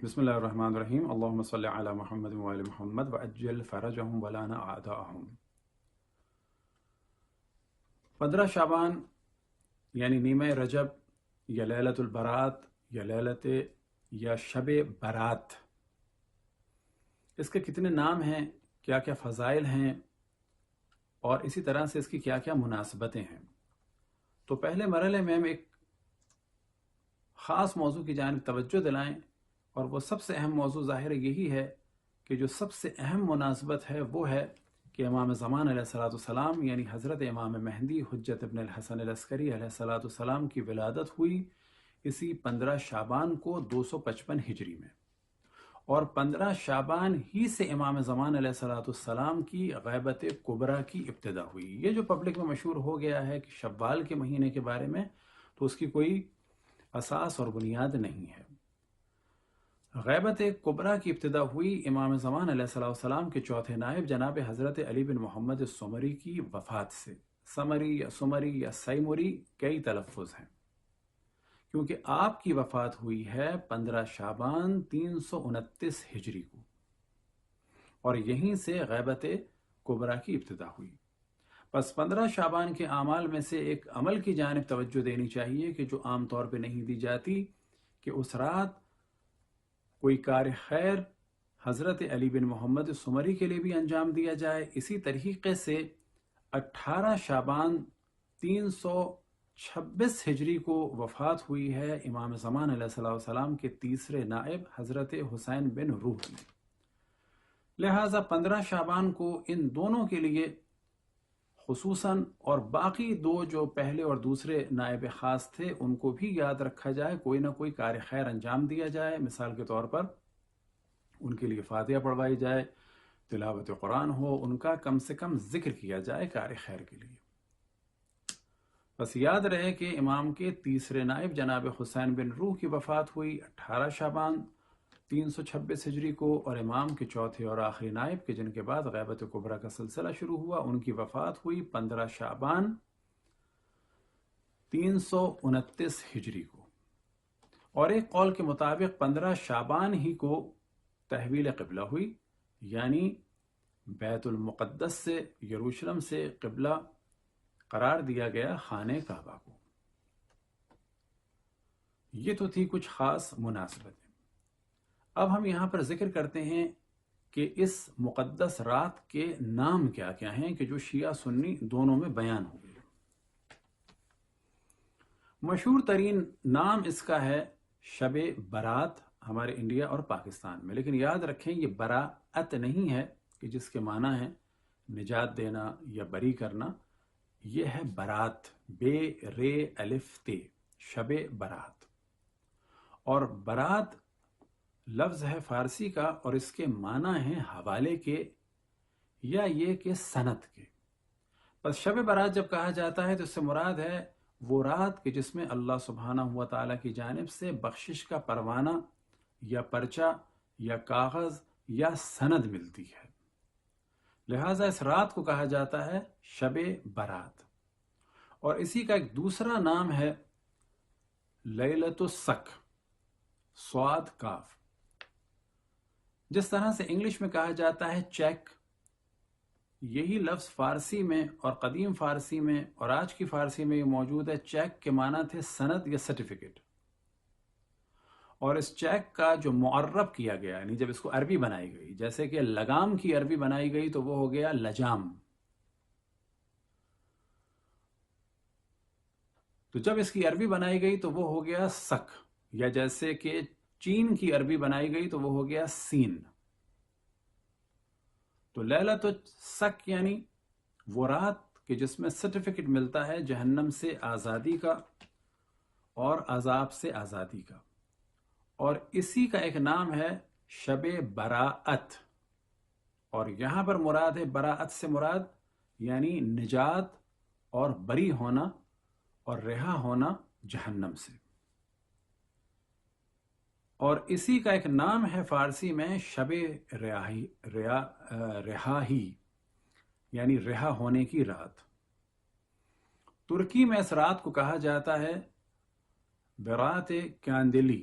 بسم اللہ الرحمن الرحیم اللہم صلی علی محمد وعلی محمد وعجل فرجہم ولانا اعداءہم۔ 15 شعبان یعنی نیمہ رجب یا لیلۃ البرات یا شب برات، اس کے کتنے نام ہیں، کیا کیا فضائل ہیں، اور اسی طرح سے اس کی کیا کیا مناسبتیں ہیں۔ تو پہلے مرحلے میں ہم ایک خاص موضوع کی جانب توجہ دلائیں، اور وہ سب سے اہم موضوع ظاہر یہی ہے کہ جو سب سے اہم مناسبت ہے وہ ہے کہ امام زمان علیہ السلام یعنی حضرت امام مہدی حجت ابن الحسن العسکری علیہ السلام کی ولادت ہوئی اسی 15 شعبان کو 255 ہجری میں، اور 15 شعبان ہی سے امام زمان علیہ السلام کی غیبت کبریٰ کی ابتدا ہوئی۔ یہ جو پبلک میں مشہور ہو گیا ہے کہ شوال کے مہینے کے بارے میں، تو اس کی کوئی اساس اور بنیاد نہیں ہے۔ غیبت کبریٰ کی ابتدا ہوئی امام زمان علیہ السلام کے چوتھے نائب جناب حضرت علی بن محمد السمری کی وفات سے۔ سمری یا سمری یا سیمری کئی تلفظ ہیں، کیونکہ آپ کی وفات ہوئی ہے 15 شعبان 329 ہجری کو، اور یہیں سے غیبت کبریٰ کی ابتدا ہوئی۔ پس 15 شعبان کے اعمال میں سے ایک عمل کی جانب توجہ دینی چاہیے کہ جو عام طور پہ نہیں دی جاتی، کہ اس رات کوئی کار خیر حضرت علی بن محمد سمری کے لیے بھی انجام دیا جائے۔ اسی طریقے سے 18 شعبان 326 ہجری کو وفات ہوئی ہے امام زمان علیہ السلام کے تیسرے نائب حضرت حسین بن روح کی۔ لہٰذا 15 شعبان کو ان دونوں کے لیے خصوصاً، اور باقی دو جو پہلے اور دوسرے نائب خاص تھے ان کو بھی یاد رکھا جائے، کوئی نہ کوئی کار خیر انجام دیا جائے۔ مثال کے طور پر ان کے لیے فاتحہ پڑھوائی جائے، تلاوت قرآن ہو، ان کا کم سے کم ذکر کیا جائے کار خیر کے لیے۔ بس یاد رہے کہ امام کے تیسرے نائب جناب حسین بن روح کی وفات ہوئی 18 شعبان 326 ہجری کو، اور امام کے چوتھے اور آخری نائب کے جن کے بعد غیبت کبریٰ کا سلسلہ شروع ہوا، ان کی وفات ہوئی 15 شعبان 329 ہجری کو۔ اور ایک قول کے مطابق 15 شعبان ہی کو تحویل قبلہ ہوئی، یعنی بیت المقدس سے یروشلم سے قبلہ قرار دیا گیا خانہ کعبہ کو۔ یہ تو تھی کچھ خاص مناسبتیں۔ اب ہم یہاں پر ذکر کرتے ہیں کہ اس مقدس رات کے نام کیا کیا ہیں کہ جو شیعہ سنی دونوں میں بیان ہوئے۔ مشہور ترین نام اس کا ہے شب برات ہمارے انڈیا اور پاکستان میں، لیکن یاد رکھیں یہ براءت نہیں ہے کہ جس کے معنی ہے نجات دینا یا بری کرنا، یہ ہے برات، بے رے الف تے، شب برات۔ اور برات لفظ ہے فارسی کا، اور اس کے معنی ہیں حوالے کے یا یہ کہ سند کے۔ پس شب برات جب کہا جاتا ہے تو اس سے مراد ہے وہ رات کہ جس میں اللہ سبحانہ و تعالیٰ کی جانب سے بخشش کا پروانہ یا پرچہ یا کاغذ یا سند ملتی ہے، لہٰذا اس رات کو کہا جاتا ہے شب برات۔ اور اسی کا ایک دوسرا نام ہے لیلۃ السک، صاد کاف۔ جس طرح سے انگلش میں کہا جاتا ہے چیک، یہی لفظ فارسی میں اور قدیم فارسی میں اور آج کی فارسی میں یہ موجود ہے۔ چیک کے معنی تھے سند یا سرٹیفکیٹ، اور اس چیک کا جو معرب کیا گیا، یعنی جب اس کو عربی بنائی گئی، جیسے کہ لگام کی عربی بنائی گئی تو وہ ہو گیا لجام، تو جب اس کی عربی بنائی گئی تو وہ ہو گیا سک، یا جیسے کہ چین کی عربی بنائی گئی تو وہ ہو گیا سین۔ تو لیلۃ السک یعنی وہ رات کہ جس میں سرٹیفکیٹ ملتا ہے جہنم سے آزادی کا اور عذاب سے آزادی کا، اور اسی کا ایک نام ہے شب براءت۔ اور یہاں پر مراد ہے براءت سے مراد یعنی نجات اور بری ہونا اور رہا ہونا جہنم سے۔ اور اسی کا ایک نام ہے فارسی میں شب رہائی، یعنی رہا ہونے کی رات۔ ترکی میں اس رات کو کہا جاتا ہے برات کاندلی،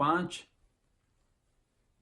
5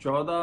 14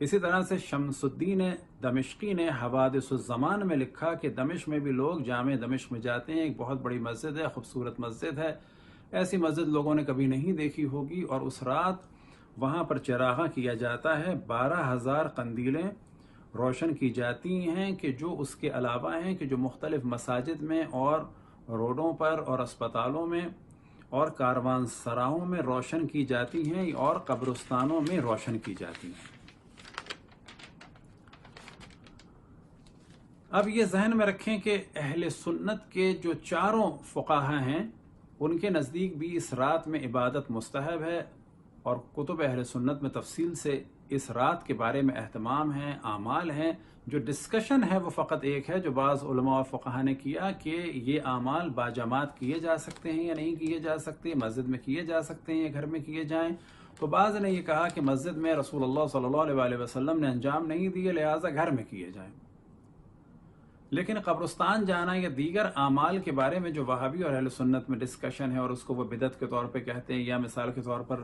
اسی طرح سے شمس الدین دمشقی نے حوادث الزمان میں لکھا کہ دمشق میں بھی لوگ جامع دمشق میں جاتے ہیں، ایک بہت بڑی مسجد ہے، خوبصورت مسجد ہے، ایسی مسجد لوگوں نے کبھی نہیں دیکھی ہوگی، اور اس رات وہاں پر چراغاں کیا جاتا ہے، 12,000 قندیلیں روشن کی جاتی ہیں کہ جو اس کے علاوہ ہیں کہ جو مختلف مساجد میں اور روڈوں پر اور اسپتالوں میں اور کاروان سراؤں میں روشن کی جاتی ہیں اور قبرستانوں میں روشن کی جاتی ہیں۔ اب یہ ذہن میں رکھیں کہ اہل سنت کے جو چاروں فقہا ہیں ان کے نزدیک بھی اس رات میں عبادت مستحب ہے، اور کتب اہل سنت میں تفصیل سے اس رات کے بارے میں اہتمام ہیں، اعمال ہیں۔ جو ڈسکشن ہے وہ فقط ایک ہے جو بعض علماء اور فقہا نے کیا کہ یہ اعمال باجماعت کیے جا سکتے ہیں یا نہیں کیے جا سکتے، مسجد میں کیے جا سکتے ہیں یا گھر میں کیے جائیں۔ تو بعض نے یہ کہا کہ مسجد میں رسول اللہ صلی اللہ علیہ وسلم نے انجام نہیں دیے، لہٰذا گھر میں کیے جائیں۔ لیکن قبرستان جانا یا دیگر اعمال کے بارے میں جو وہابی اور اہل سنت میں ڈسکشن ہے اور اس کو وہ بدعت کے طور پہ کہتے ہیں، یا مثال کے طور پر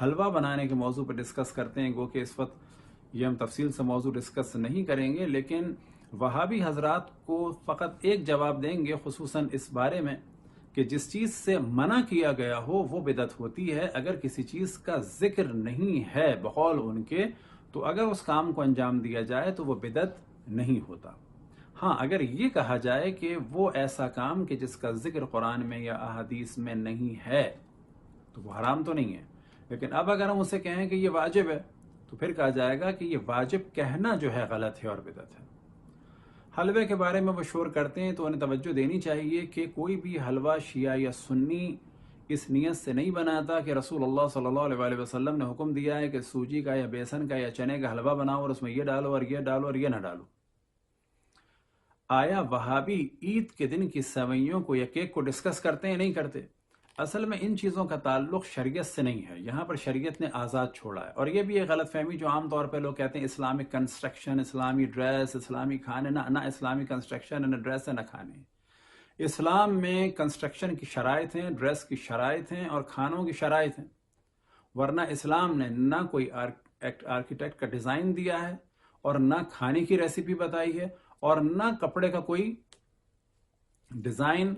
حلوہ بنانے کے موضوع پہ ڈسکس کرتے ہیں، گو کہ اس وقت یہ ہم تفصیل سے موضوع ڈسکس نہیں کریں گے، لیکن وہابی حضرات کو فقط ایک جواب دیں گے خصوصاً اس بارے میں کہ جس چیز سے منع کیا گیا ہو وہ بدعت ہوتی ہے۔ اگر کسی چیز کا ذکر نہیں ہے بقول ان کے، تو اگر اس کام کو انجام دیا جائے تو وہ بدعت نہیں ہوتا۔ ہاں، اگر یہ کہا جائے کہ وہ ایسا کام کہ جس کا ذکر قرآن میں یا احادیث میں نہیں ہے تو وہ حرام تو نہیں ہے، لیکن اب اگر ہم اسے کہیں کہ یہ واجب ہے تو پھر کہا جائے گا کہ یہ واجب کہنا جو ہے غلط ہے اور بدعت ہے۔ حلوے کے بارے میں وہ شور کرتے ہیں تو انہیں توجہ دینی چاہیے کہ کوئی بھی حلوہ شیعہ یا سنی اس نیت سے نہیں بناتا کہ رسول اللہ صلی اللہ علیہ وسلم نے حکم دیا ہے کہ سوجی کا یا بیسن کا یا چنے کا حلوہ بناؤ اور اس میں یہ ڈالو اور یہ ڈالو اور یہ نہ ڈالو۔ آیا وہابی عید کے دن کی سوئیوں کو یا کیک کو ڈسکس کرتے ہیں؟ نہیں کرتے۔ اصل میں ان چیزوں کا تعلق شریعت سے نہیں ہے، یہاں پر شریعت نے آزاد چھوڑا ہے۔ اور یہ بھی ایک غلط فہمی جو عام طور پہ لوگ کہتے ہیں اسلامک کنسٹرکشن، اسلامی ڈریس، اسلامی کھانے، نہ اسلامی کنسٹرکشن نہ ڈریس ہے نہ کھانے۔ اسلام میں کنسٹرکشن کی شرائط ہیں، ڈریس کی شرائط ہیں اور کھانوں کی شرائط ہیں، ورنہ اسلام نے نہ کوئی آرکیٹیکٹ کا ڈیزائن دیا ہے اور نہ کھانے کی ریسیپی بتائی ہے اور نہ کپڑے کا کوئی ڈیزائن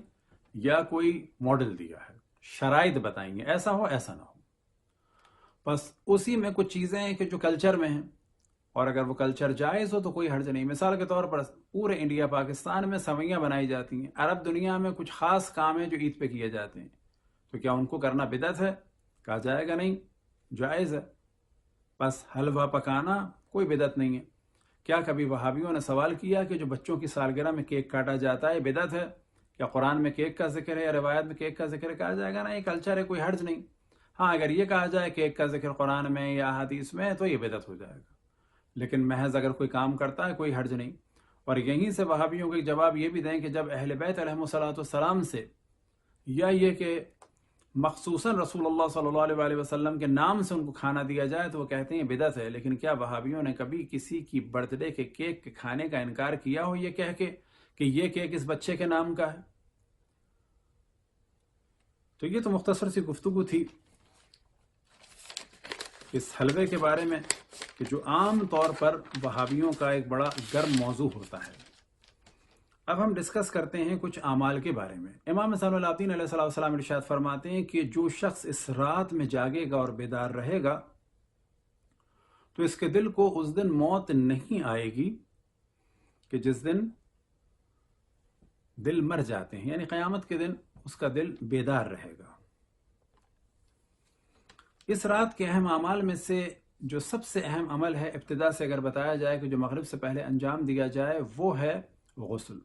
یا کوئی ماڈل دیا ہے۔ شرائط بتائیں گے ایسا ہو ایسا نہ ہو، بس اسی میں کچھ چیزیں ہیں کہ جو کلچر میں ہیں، اور اگر وہ کلچر جائز ہو تو کوئی حرج نہیں۔ مثال کے طور پر پورے انڈیا پاکستان میں سوئیاں بنائی جاتی ہیں، عرب دنیا میں کچھ خاص کام ہیں جو عید پہ کیے جاتے ہیں، تو کیا ان کو کرنا بدعت ہے؟ کہا جائے گا نہیں، جائز ہے۔ بس حلوہ پکانا کوئی بدعت نہیں ہے۔ کیا کبھی وہابیوں نے سوال کیا کہ جو بچوں کی سالگرہ میں کیک کاٹا جاتا ہے بدعت ہے؟ کیا قرآن میں کیک کا ذکر ہے یا روایت میں کیک کا ذکر ہے؟ کہا جائے گا نا، یہ کلچر ہے، کوئی حرج نہیں۔ ہاں، اگر یہ کہا جائے کیک کا ذکر قرآن میں یا حدیث میں تو یہ بدعت ہو جائے گا، لیکن محض اگر کوئی کام کرتا ہے کوئی حرج نہیں۔ اور یہیں سے وہابیوں کو ایک جواب یہ بھی دیں کہ جب اہل بیت علیہم السلام سے یا یہ کہ مخصوصاً رسول اللہ صلی اللہ علیہ وسلم کے نام سے ان کو کھانا دیا جائے تو وہ کہتے ہیں بدعت ہے، لیکن کیا وہابیوں نے کبھی کسی کی برتھ ڈے کے کیک کے کھانے کا انکار کیا ہو یہ کہہ کے کہ یہ کیک اس بچے کے نام کا ہے؟ تو یہ تو مختصر سی گفتگو تھی اس حلوے کے بارے میں کہ جو عام طور پر وہابیوں کا ایک بڑا گرم موضوع ہوتا ہے۔ اب ہم ڈسکس کرتے ہیں کچھ اعمال کے بارے میں۔ امام زین العابدین علیہ السلام ارشاد فرماتے ہیں کہ جو شخص اس رات میں جاگے گا اور بیدار رہے گا تو اس کے دل کو اس دن موت نہیں آئے گی کہ جس دن دل مر جاتے ہیں، یعنی قیامت کے دن اس کا دل بیدار رہے گا۔ اس رات کے اہم اعمال میں سے جو سب سے اہم عمل ہے، ابتدا سے اگر بتایا جائے کہ جو مغرب سے پہلے انجام دیا جائے، وہ ہے غسل۔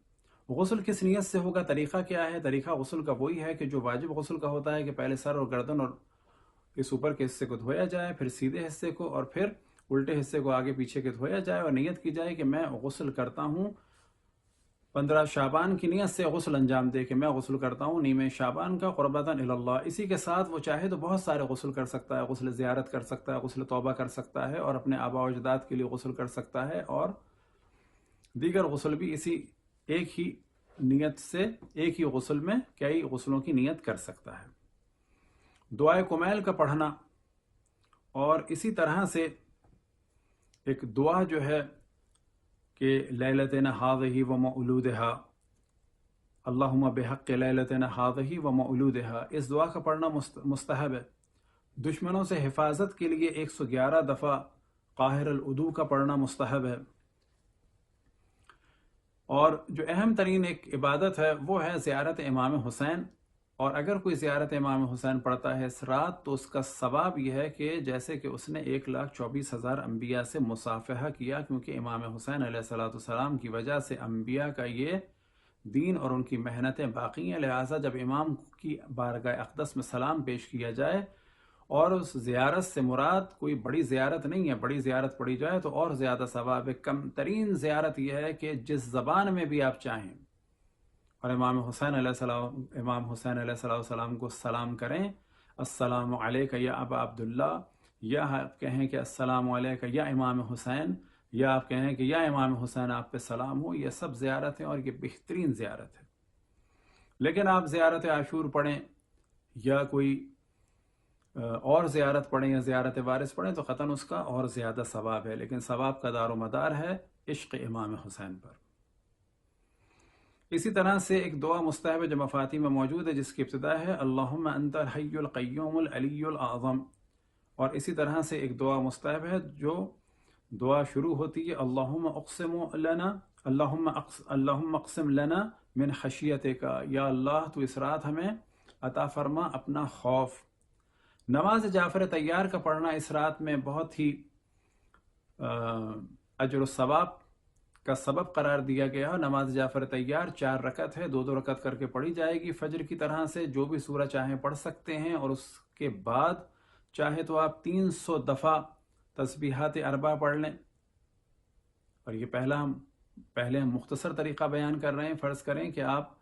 غسل کس نیت سے ہوگا؟ طریقہ کیا ہے؟ طریقہ غسل کا وہی ہے کہ جو واجب غسل کا ہوتا ہے کہ پہلے سر اور گردن اور اس اوپر کے حصے کو دھویا جائے، پھر سیدھے حصے کو، اور پھر الٹے حصے کو آگے پیچھے کے دھویا جائے، اور نیت کی جائے کہ میں غسل کرتا ہوں 15 شعبان کی نیت سے غسل انجام دے کہ میں غسل کرتا ہوں نیمہ شعبان کا قربتاً الی اللہ۔ اسی کے ساتھ وہ چاہے تو بہت سارے غسل کر سکتا ہے، غسل زیارت کر سکتا ہے، غسل توبہ کر سکتا ہے، اور اپنے آباء و اجداد کے لیے غسل کر سکتا ہے، اور دیگر غسل بھی اسی ایک ہی نیت سے ایک ہی غسل میں کئی غسلوں کی نیت کر سکتا ہے۔ دعائے کمیل کا پڑھنا، اور اسی طرح سے ایک دعا جو ہے کہ لیلتنا ہاذہی و مولودہا، اللہم بحق لیلتنا ہاذہی و مولودہا، اس دعا کا پڑھنا مستحب ہے۔ دشمنوں سے حفاظت کے لیے 111 دفعہ قاہر العدو کا پڑھنا مستحب ہے۔ اور جو اہم ترین ایک عبادت ہے وہ ہے زیارت امام حسین، اور اگر کوئی زیارت امام حسین پڑھتا ہے اس رات تو اس کا ثواب یہ ہے کہ جیسے کہ اس نے 1,24,000 انبیاء سے مصافحہ کیا، کیونکہ امام حسین علیہ السلام کی وجہ سے انبیاء کا یہ دین اور ان کی محنتیں باقی ہیں، لہٰذا جب امام کی بارگاہ اقدس میں سلام پیش کیا جائے اور اس زیارت سے مراد کوئی بڑی زیارت نہیں ہے، بڑی زیارت پڑھی جائے تو اور زیادہ ثواب ہے۔ کم ترین زیارت یہ ہے کہ جس زبان میں بھی آپ چاہیں اور امام حسین علیہ السلام کو سلام کریں، السلام علیکہ یا ابا عبداللہ، یا آپ کہیں کہ السلام علیکہ یا امام حسین، یا آپ کہیں کہ یا امام حسین آپ پہ سلام ہو، یہ سب زیارت ہیں اور یہ بہترین زیارت ہے۔ لیکن آپ زیارت عاشور پڑھیں یا کوئی اور زیارت پڑھیں یا زیارت وارث پڑھیں تو قطعاً اس کا اور زیادہ ثواب ہے، لیکن ثواب کا دار و مدار ہے عشق امام حسین پر۔ اسی طرح سے ایک دعا مستحب جو مفاتیح میں موجود ہے جس کی ابتدا ہے اللہم انت الحی القیوم العلی الاعظم، اور اسی طرح سے ایک دعا مستحب ہے جو دعا شروع ہوتی ہے اللہم اقسم لنا من خشیتک، یا اللہ تو اس رات ہمیں عطا فرما اپنا خوف۔ نماز جعفر طیار کا پڑھنا اس رات میں بہت ہی اجر و ثواب کا سبب قرار دیا گیا۔ نماز جعفر طیار 4 رکعت ہے، 2 رکعت کر کے پڑھی جائے گی فجر کی طرح سے، جو بھی سورہ چاہیں پڑھ سکتے ہیں، اور اس کے بعد چاہے تو آپ 300 دفعہ تسبیحات 4 پڑھ لیں۔ اور یہ پہلے ہم مختصر طریقہ بیان کر رہے ہیں۔ فرض کریں کہ آپ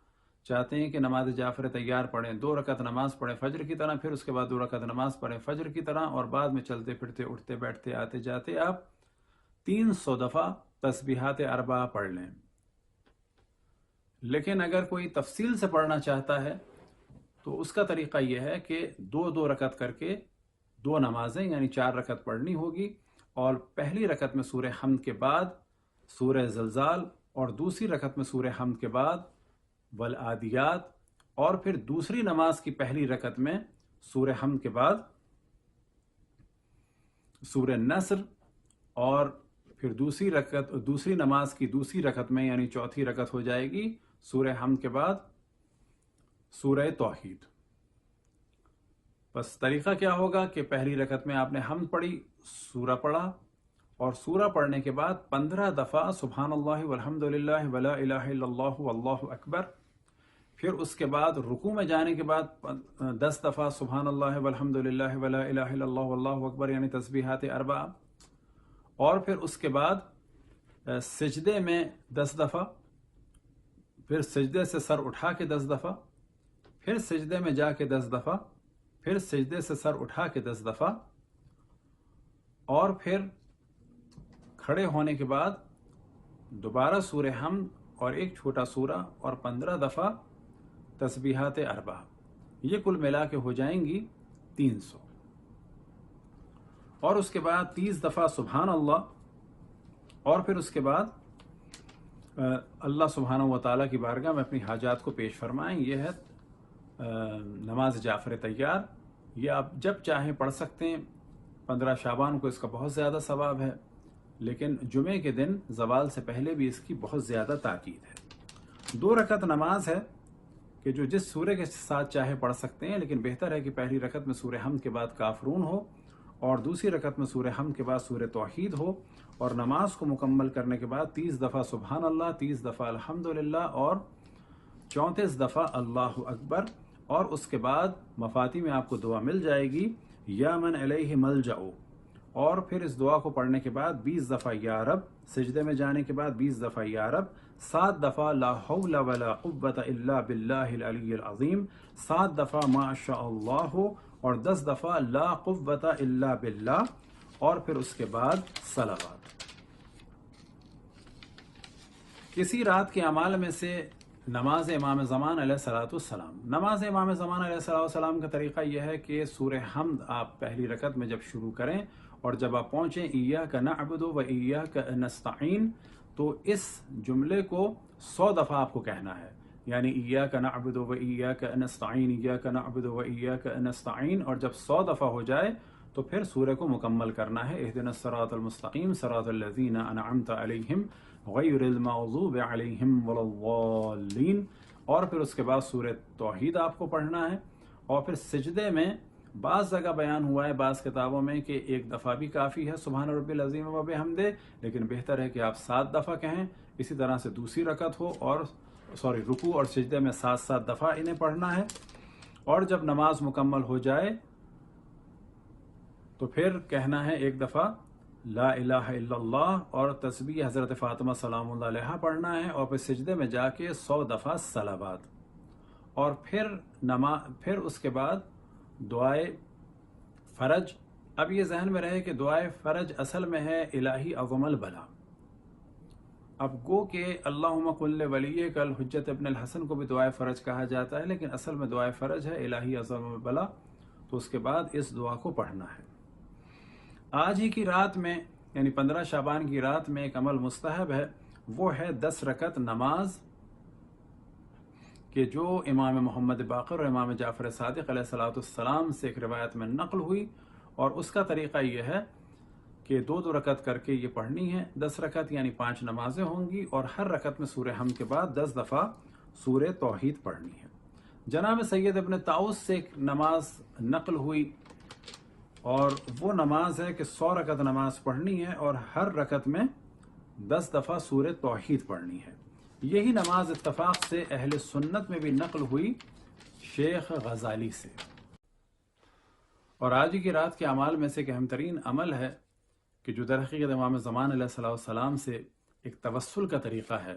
چاہتے ہیں کہ نماز جعفر طیار پڑھیں، 2 رکعت نماز پڑھیں فجر کی طرح، پھر اس کے بعد 2 رکعت نماز پڑھیں فجر کی طرح، اور بعد میں چلتے پھرتے اٹھتے بیٹھتے آتے جاتے آپ 300 دفعہ تسبیحات 4 پڑھ لیں۔ لیکن اگر کوئی تفصیل سے پڑھنا چاہتا ہے تو اس کا طریقہ یہ ہے کہ 2 رکعت کر کے 2 نمازیں یعنی 4 رکعت پڑھنی ہوگی، اور پہلی رکعت میں سورہ حمد کے بعد سورہ زلزال، اور دوسری رکعت میں سورہ حمد کے بعد والعادیات، اور پھر دوسری نماز کی پہلی رکعت میں سورہ حمد کے بعد سورہ نصر، اور پھر دوسری نماز کی دوسری رکعت میں یعنی چوتھی رکعت ہو جائے گی سورہ حمد کے بعد سورہ توحید۔ بس طریقہ کیا ہوگا کہ پہلی رکعت میں آپ نے حمد پڑھی، سورہ پڑھا، اور سورہ پڑھنے کے بعد 15 دفعہ سبحان اللہ والحمد للہ ولا الہ الا اللہ واللہ اکبر، پھر اس کے بعد رکوع میں جانے کے بعد 10 دفعہ سبحان اللہ والحمد للہ ولا الہ الا اللہ واللہ اکبر یعنی تسبیحات 4، اور پھر اس کے بعد سجدے میں 10 دفعہ، پھر سجدے سے سر اٹھا کے 10 دفعہ، پھر سجدے میں جا کے 10 دفعہ، پھر سجدے سے سر اٹھا کے 10 دفعہ، اور پھر کھڑے ہونے کے بعد دوبارہ سورہ حمد اور ایک چھوٹا سورہ اور 15 دفعہ تسبیحات 4، یہ کل ملا کے ہو جائیں گی 300، اور اس کے بعد 30 دفعہ سبحان اللہ، اور پھر اس کے بعد اللہ سبحانہ و تعالیٰ کی بارگاہ میں اپنی حاجات کو پیش فرمائیں۔ یہ ہے نماز جعفر طیار، یہ آپ جب چاہیں پڑھ سکتے ہیں۔ 15 شعبان کو اس کا بہت زیادہ ثواب ہے، لیکن جمعے کے دن زوال سے پہلے بھی اس کی بہت زیادہ تاکید ہے۔ 2 رکعت نماز ہے کہ جو جس سورے کے ساتھ چاہے پڑھ سکتے ہیں، لیکن بہتر ہے کہ پہلی رکعت میں سورہ حمد کے بعد کافرون ہو، اور دوسری رکعت میں سورہ حمد کے بعد سورہ توحید ہو، اور نماز کو مکمل کرنے کے بعد 30 دفعہ سبحان اللہ، 30 دفعہ الحمدللہ، اور 34 دفعہ اللہ اکبر، اور اس کے بعد مفاتیح میں آپ کو دعا مل جائے گی یا من الیہ ملجأ، اور پھر اس دعا کو پڑھنے کے بعد 20 دفعہ یا رب، سجدے میں جانے کے بعد 20 دفعہ یا رب، 7 دفعہ لا حول ولا قوة الا باللہ العلی العظیم، 7 دفعہ ما شاء اللہ، اور 10 دفعہ لا قوة الا باللہ، اور پھر اس کے بعد صلوات۔ کسی رات کے اعمال میں سے نماز امام زمان علیہ السلام۔ نماز امام زمان علیہ السلام کا طریقہ یہ ہے کہ سورہ حمد آپ پہلی رکعت میں جب شروع کریں اور جب آپ پہنچیں ایاک نعبد و ایاک نستعین تو اس جملے کو 100 دفعہ آپ کو کہنا ہے، یعنی ایاک نعبد و ایاک نستعین، ایاک نعبد و ایاک نستعین، اور جب 100 دفعہ ہو جائے تو پھر سورہ کو مکمل کرنا ہے، اہدنا الصراط المستقیم صراط الذین انعمت علیہم غیر المغضوب علیہم ولا الضالین، اور پھر اس کے بعد سورہ توحید آپ کو پڑھنا ہے، اور پھر سجدے میں بعض جگہ بیان ہوا ہے بعض کتابوں میں کہ 1 دفعہ بھی کافی ہے سبحان ربی العظیم و بحمدہ، لیکن بہتر ہے کہ آپ 7 دفعہ کہیں، اسی طرح سے دوسری رکعت ہو اور رکوع اور سجدے میں 7 دفعہ انہیں پڑھنا ہے، اور جب نماز مکمل ہو جائے تو پھر کہنا ہے 1 دفعہ لا الہ الا اللہ اور تسبیح حضرت فاطمہ سلام اللہ علیہا پڑھنا ہے، اور پھر سجدے میں جا کے 100 دفعہ صلوات، اور پھر اس کے بعد دعائے فرج۔ اب یہ ذہن میں رہے کہ دعائے فرج اصل میں ہے الہی عظم البلا، اب گو کہ اللہم قل ولیک الحجت ابن الحسن کو بھی دعائے فرج کہا جاتا ہے، لیکن اصل میں دعائے فرج ہے الہی عظم البلا، تو اس کے بعد اس دعا کو پڑھنا ہے۔ آج ہی کی رات میں یعنی 15 شعبان کی رات میں ایک عمل مستحب ہے، وہ ہے 10 رکعت نماز کہ جو امام محمد باقر اور امام جعفر صادق علیہ السلام سے ایک روایت میں نقل ہوئی، اور اس کا طریقہ یہ ہے کہ 2 رکعت کر کے یہ پڑھنی ہے، 10 رکعت یعنی 5 نمازیں ہوں گی، اور ہر رکعت میں سورہ حمد کے بعد 10 دفعہ سورہ توحید پڑھنی ہے۔ جناب سید ابن طاؤس سے ایک نماز نقل ہوئی، اور وہ نماز ہے کہ 100 رکعت نماز پڑھنی ہے اور ہر رکعت میں 10 دفعہ سورہ توحید پڑھنی ہے۔ یہی نماز اتفاق سے اہل سنت میں بھی نقل ہوئی شیخ غزالی سے۔ اور آج کی رات کے اعمال میں سے ایک اہم ترین عمل ہے کہ جو در حقیقت امام زمان علیہ السلام سے ایک توسل کا طریقہ ہے،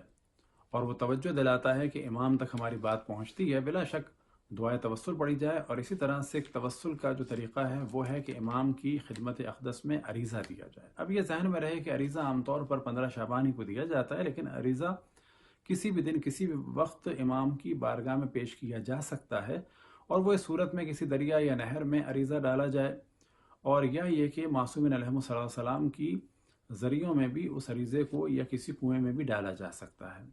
اور وہ توجہ دلاتا ہے کہ امام تک ہماری بات پہنچتی ہے، بلا شک دعائے توسل پڑھی جائے، اور اسی طرح سے ایک توسل کا جو طریقہ ہے وہ ہے کہ امام کی خدمت اقدس میں عریضہ دیا جائے۔ اب یہ ذہن میں رہے کہ عریضہ عام طور پر 15 شعبان ہی کو دیا جاتا ہے، لیکن عریضہ کسی بھی دن کسی بھی وقت امام کی بارگاہ میں پیش کیا جا سکتا ہے، اور وہ اس صورت میں کسی دریا یا نہر میں عریضہ ڈالا جائے، اور یا یہ کہ معصومین علیہ السلام کی ذریعوں میں بھی اس عریضے کو یا کسی کنویں میں بھی ڈالا جا سکتا ہے۔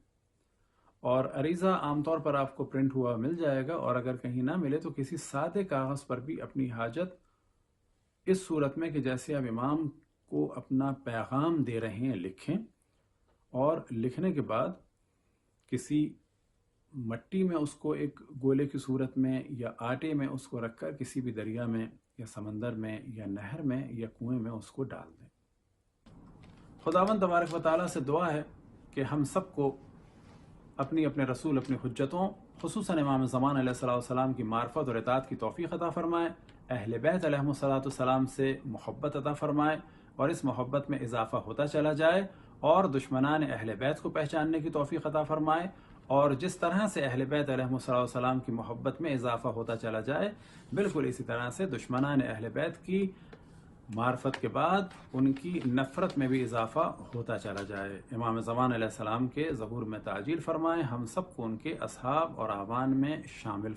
اور عریضہ عام طور پر آپ کو پرنٹ ہوا مل جائے گا، اور اگر کہیں نہ ملے تو کسی سادے کاغذ پر بھی اپنی حاجت اس صورت میں کہ جیسے آپ امام کو اپنا پیغام دے رہے ہیں لکھیں، اور لکھنے کے بعد کسی مٹی میں اس کو ایک گولے کی صورت میں یا آٹے میں اس کو رکھ کر کسی بھی دریا میں یا سمندر میں یا نہر میں یا کنویں میں اس کو ڈال دیں۔ خداوند تبارک و تعالیٰ سے دعا ہے کہ ہم سب کو اپنے رسول اپنی حجتوں خصوصاً امام زمان علیہ السلام کی معرفت اور اطاعت کی توفیق عطا فرمائے، اہل بیت علیہ السلام سے محبت عطا فرمائے، اور اس محبت میں اضافہ ہوتا چلا جائے، اور دشمنان اہل بیت کو پہچاننے کی توفیق عطا فرمائے، اور جس طرح سے اہل بیت علیہ السلام کی محبت میں اضافہ ہوتا چلا جائے، بالکل اسی طرح سے دشمنان اہل بیت کی معرفت کے بعد ان کی نفرت میں بھی اضافہ ہوتا چلا جائے۔ امام زمان علیہ السلام کے ظہور میں تعجیل فرمائے، ہم سب کو ان کے اصحاب اور اعوان میں شامل